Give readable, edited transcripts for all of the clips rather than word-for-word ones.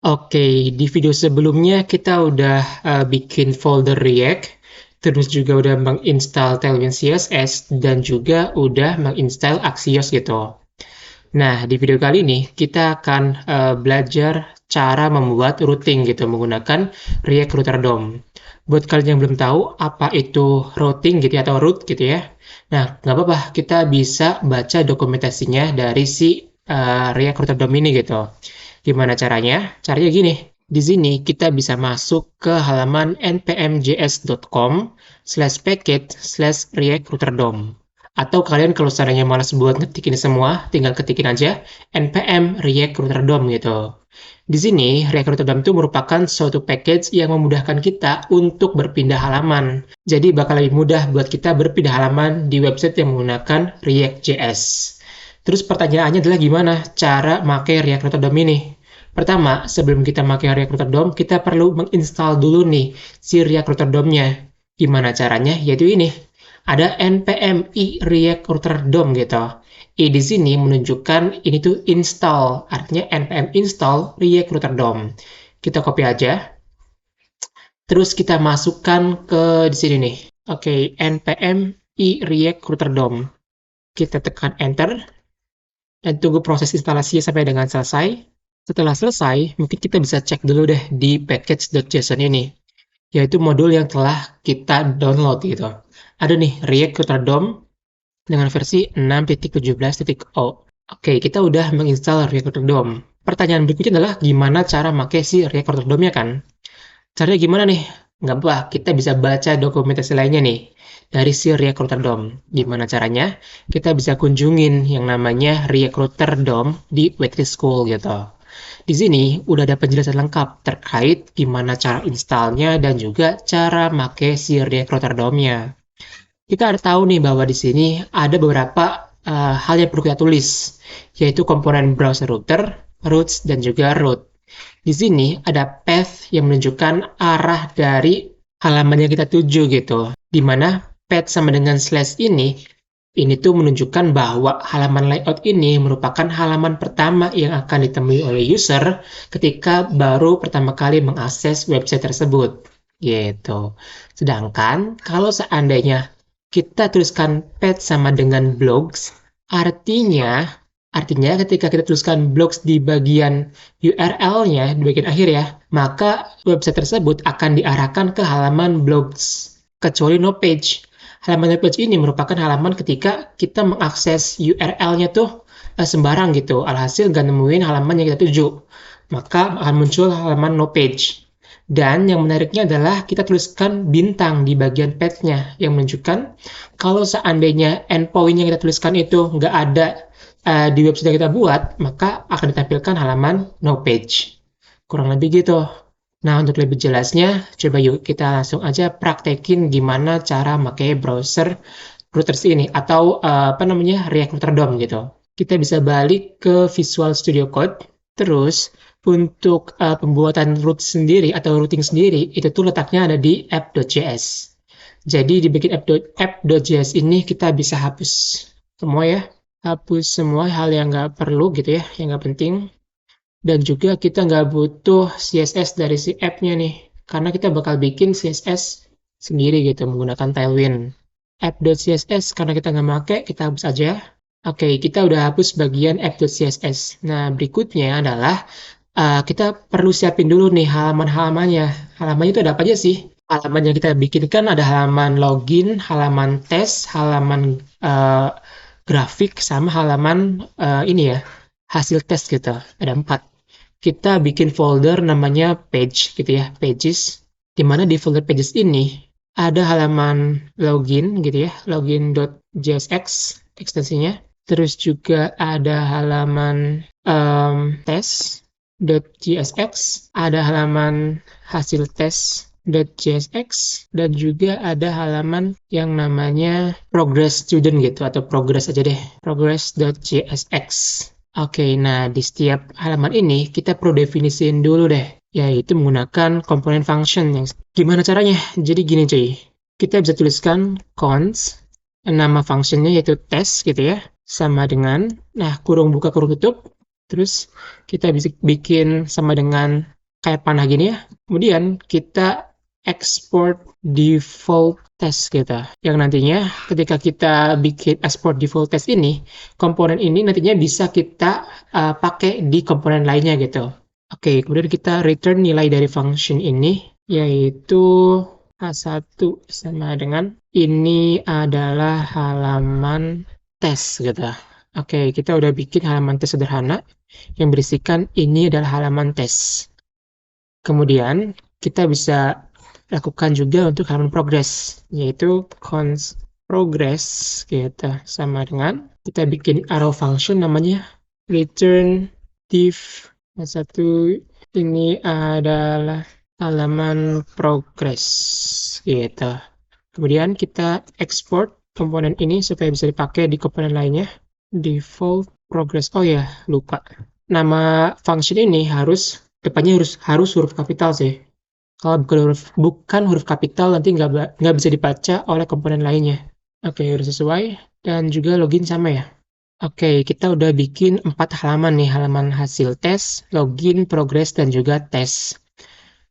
Oke, di video sebelumnya kita udah bikin folder React, terus juga udah menginstal Tailwind CSS, dan juga udah menginstal Axios gitu. Nah, di video kali ini kita akan belajar cara membuat routing gitu menggunakan React Router DOM. Buat kalian yang belum tahu apa itu routing gitu ya, atau route gitu ya. Nah, nggak apa-apa, kita bisa baca dokumentasinya dari si React Router DOM ini gitu. Gimana caranya? Caranya gini. Di sini kita bisa masuk ke halaman npm.js.com/package/react-router-dom. Atau kalian kalau seandainya malas buat ngetik ini semua, tinggal ketikin aja npm react router dom gitu. Di sini, React Router DOM itu merupakan suatu package yang memudahkan kita untuk berpindah halaman. Jadi bakal lebih mudah buat kita berpindah halaman di website yang menggunakan React.js. Terus pertanyaannya adalah gimana cara pakai React Router DOM ini? Pertama, sebelum kita pakai React Router DOM, kita perlu menginstal dulu nih si React Router DOM-nya. Gimana caranya? Yaitu ini. Ada npm i React Router DOM gitu. I di sini menunjukkan ini tuh install, artinya npm install React Router DOM. Kita copy aja, terus kita masukkan ke di sini nih. Oke, npm i React Router DOM. Kita tekan enter dan tunggu proses instalasinya sampai dengan selesai. Setelah selesai, mungkin kita bisa cek dulu deh di package.json ini, yaitu modul yang telah kita download gitu. Ada nih React Router DOM dengan versi 6.17.0. Oke, kita udah menginstal React Router DOM. Pertanyaan berikutnya adalah gimana cara pakai si React Router DOM-nya kan? Caranya gimana nih? Nggak apa, kita bisa baca dokumentasi lainnya nih dari si React Router DOM. Gimana caranya? Kita bisa kunjungin yang namanya React Router DOM di Waitress School gitu. Di sini udah ada penjelasan lengkap terkait gimana cara installnya dan juga cara make si React Router DOM-nya. Kita ada tahu nih bahwa di sini ada beberapa hal yang perlu kita tulis, yaitu komponen browser router, routes, dan juga route. Di sini ada path yang menunjukkan arah dari halaman yang kita tuju gitu. Di mana path sama dengan slash ini tuh menunjukkan bahwa halaman layout ini merupakan halaman pertama yang akan ditemui oleh user ketika baru pertama kali mengakses website tersebut. Gitu. Sedangkan kalau seandainya kita tuliskan path sama dengan blogs, artinya ketika kita tuliskan blogs di bagian URL-nya, di bagian akhir ya, maka website tersebut akan diarahkan ke halaman blogs, kecuali no page. Halaman no page ini merupakan halaman ketika kita mengakses URL-nya tuh sembarang gitu, alhasil nggak nemuin halaman yang kita tuju. Maka akan muncul halaman no page. Dan yang menariknya adalah kita tuliskan bintang di bagian path-nya yang menunjukkan kalau seandainya endpoint yang kita tuliskan itu nggak ada di website yang kita buat, maka akan ditampilkan halaman no page. Kurang lebih gitu. Nah, untuk lebih jelasnya, coba yuk kita langsung aja praktekin gimana cara pakai browser routers ini atau apa namanya React Router DOM gitu. Kita bisa balik ke Visual Studio Code, terus untuk pembuatan root sendiri atau routing sendiri itu tuh letaknya ada di app.js. Jadi di bagian app.js ini kita bisa hapus semua ya, hapus semua hal yang nggak perlu gitu ya, yang nggak penting. Dan juga kita nggak butuh CSS dari si app-nya nih, karena kita bakal bikin CSS sendiri gitu menggunakan Tailwind. App.css karena kita nggak pakai, kita hapus aja. Oke, kita udah hapus bagian app.css. Nah, berikutnya adalah kita perlu siapin dulu nih halaman-halamannya. Halamannya itu ada apa aja sih? Halaman yang kita bikinkan ada halaman login, halaman tes, halaman grafik, sama halaman ini ya, hasil tes gitu. Ada 4. Kita bikin folder namanya page gitu ya, pages. Di mana di folder pages ini ada halaman login gitu ya, login.jsx ekstensinya. Terus juga ada halaman test.jsx, ada halaman hasil tes.jsx, dan juga ada halaman yang namanya progress student gitu, atau progress aja deh, progress.jsx. Oke, nah di setiap halaman ini kita perlu definisiin dulu deh, yaitu menggunakan komponen function. Yang gimana caranya? Jadi gini cuy, kita bisa tuliskan const, nama functionnya yaitu test gitu ya, sama dengan, nah kurung buka kurung tutup, Terus kita bisa bikin sama dengan kayak panah gini ya. Kemudian kita export default test gitu. Yang nantinya ketika kita bikin export default test ini, komponen ini nantinya bisa kita pakai di komponen lainnya gitu. Oke, kemudian kita return nilai dari function ini, yaitu A1 sama dengan ini adalah halaman tes gitu. Oke, kita udah bikin halaman tes sederhana yang berisikan ini adalah halaman tes. Kemudian kita bisa lakukan juga untuk halaman progress, yaitu const progress gitu, sama dengan kita bikin arrow function namanya return div satu, ini adalah halaman progress gitu. Kemudian kita export komponen ini supaya bisa dipakai di komponen lainnya. Default progress. Oh ya, lupa. Nama function ini depannya harus huruf kapital sih. Kalau bukan huruf kapital nanti nggak bisa dibaca oleh komponen lainnya. Oke, udah sesuai. Dan juga login sama ya. Oke, kita udah bikin 4 halaman nih, halaman hasil tes, login, progress, dan juga tes.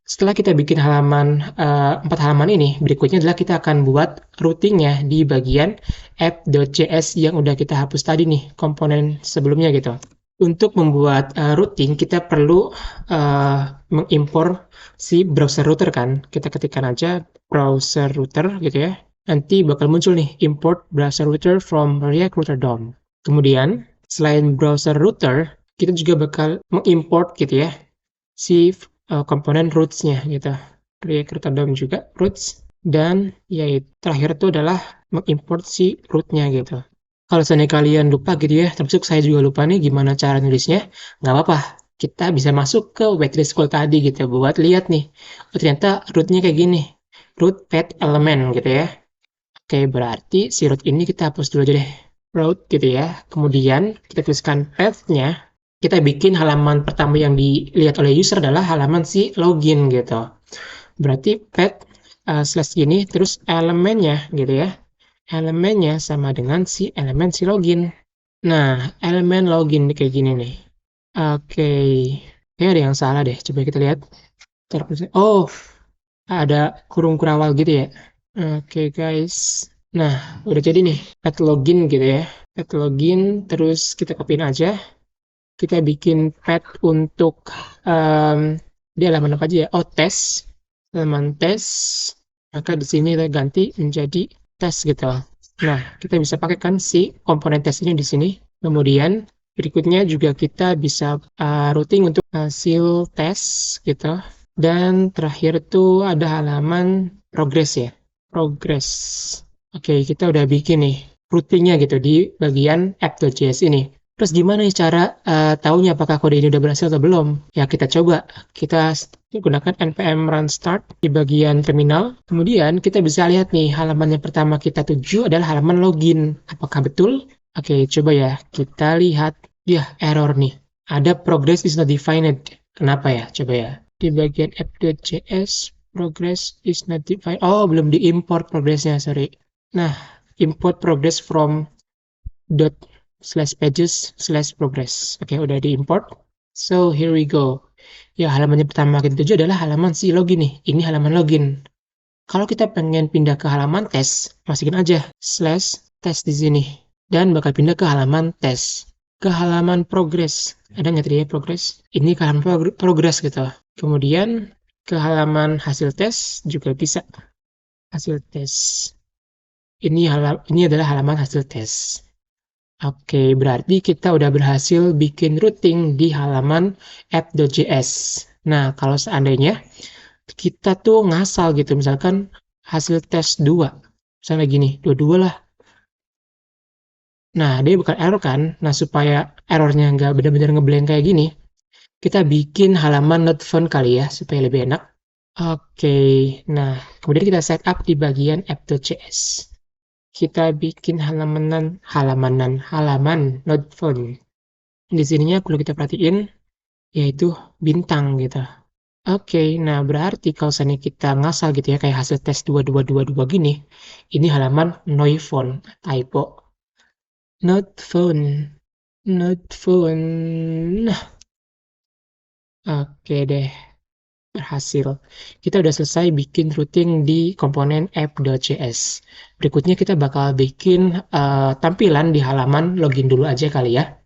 Setelah kita bikin 4 halaman ini, berikutnya adalah kita akan buat routingnya di bagian app.js yang udah kita hapus tadi nih, komponen sebelumnya gitu. Untuk membuat routing, kita perlu mengimpor si browser router kan. Kita ketikkan aja browser router gitu ya. Nanti bakal muncul nih, import browser router from React Router DOM. Kemudian, selain browser router, kita juga bakal mengimport gitu ya, si komponen roots-nya gitu. React Router DOM juga roots, dan yaitu terakhir itu adalah mengimport si root-nya gitu. Kalau seandainya kalian lupa gitu ya, termasuk saya juga lupa nih gimana cara nulisnya, nggak apa-apa. Kita bisa masuk ke waitlist school tadi gitu buat lihat nih. Oh ternyata root-nya kayak gini. Root path element gitu ya. Oke, berarti si root ini kita hapus dulu aja deh. Root gitu ya. Kemudian kita tuliskan path-nya. Kita bikin halaman pertama yang dilihat oleh user adalah halaman si login gitu. Berarti path slash gini, terus elemennya gitu ya. Elemennya sama dengan si elemen si login. Nah, elemen login kayak gini nih. Oke. Kayaknya ada yang salah deh. Coba kita lihat. Oh, ada kurung kurawal gitu ya. Oke guys. Nah, udah jadi nih. Pet login gitu ya. Pet login, terus kita copyin aja. Kita bikin pet untuk di halaman apa aja ya? Oh, tes. Halaman tes. Maka di sini kita ganti menjadi tes gitu. Nah, kita bisa pakai kan si komponen tes ini di sini. Kemudian berikutnya juga kita bisa routing untuk hasil tes gitu. Dan terakhir tuh ada halaman progress ya. Progress. Oke, kita udah bikin nih routingnya gitu di bagian app.js ini. Terus gimana nih cara taunya apakah kode ini udah berhasil atau belum? Ya kita coba. Kita gunakan npm run start di bagian terminal. Kemudian kita bisa lihat nih halaman yang pertama kita tuju adalah halaman login. Apakah betul? Oke, coba ya. Kita lihat. Ya, error nih. Ada progress is not defined. Kenapa ya? Coba ya. Di bagian app.js, progress is not defined. Oh, belum diimport progressnya, sorry. Nah, import progress from ./pages/progress. Oke, udah diimport. So, here we go. Ya, halaman yang pertama kita tuju adalah halaman si login nih. Ini halaman login. Kalau kita pengen pindah ke halaman tes, masukin aja /test di sini. Dan bakal pindah ke halaman tes. Ke halaman progress. Ada nggak tadi ya progress? Ini ke halaman progress gitu. Kemudian ke halaman hasil tes juga bisa. Hasil tes. Ini adalah halaman hasil tes. Oke, berarti kita udah berhasil bikin routing di halaman app.js. Nah, kalau seandainya kita tuh ngasal gitu, misalkan hasil tes 2, misalnya gini, dua-dua lah. Nah, dia bukan error kan? Nah, supaya errornya nggak benar-benar ngeblank kayak gini, kita bikin halaman not found kali ya, supaya lebih enak. Oke, nah kemudian kita setup di bagian app.js. Kita bikin halaman not found. Di sininya perlu kita perhatiin, yaitu bintang gitu. Oke, nah berarti kalau misalnya kita ngasal gitu ya, kayak hasil tes 2222 gini, ini halaman no found, typo. Not found. Not phone. Nah, oke deh, berhasil. Kita udah selesai bikin routing di komponen app.js. Berikutnya kita bakal bikin tampilan di halaman login dulu aja kali ya.